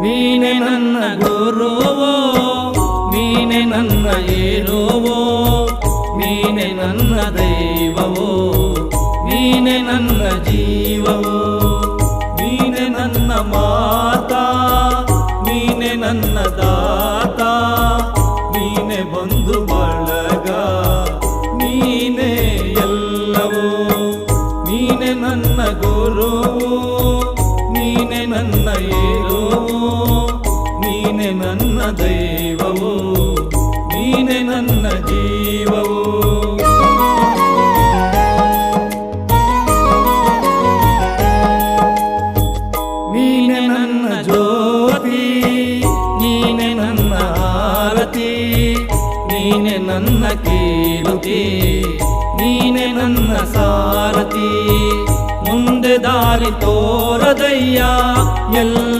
ನೀನೆ ನನ್ನ ಗುರುವೋ, ನೀನೆ ನನ್ನ ಏರುವೋ, ನೀನೆ ನನ್ನ ದೈವವೋ, ನೀನೆ ನನ್ನ ಜೀವವೋ, ನೀನೆ ನನ್ನ ಮಾತಾ, ನೀನೆ ನನ್ನ ದಾತ, ನೀನೆ ಬಂಧು ಬಳಗ, ನೀನೆ ಎಲ್ಲವೋ. ನೀನೆ ನನ್ನ ಗುರುವೋ, ನೀನೆ ನನ್ನ ಏರುವೋ, ನೀನೆ ನನ್ನ ದೈವವೋ, ನೀನೆ ನನ್ನ ಜೀವವೋ. ನೀನೆ ನನ್ನ ಜ್ಯೋತಿ, ನೀನೆ ನನ್ನ ಆರತಿ, ನೀನೆ ನನ್ನ ಕೀರುತಿ, ನೀನೆ ನನ್ನ ಸಾರಥಿ. ಮುಂದೆ ದಾರಿ ತೋರದಯ್ಯ ಎಲ್ಲ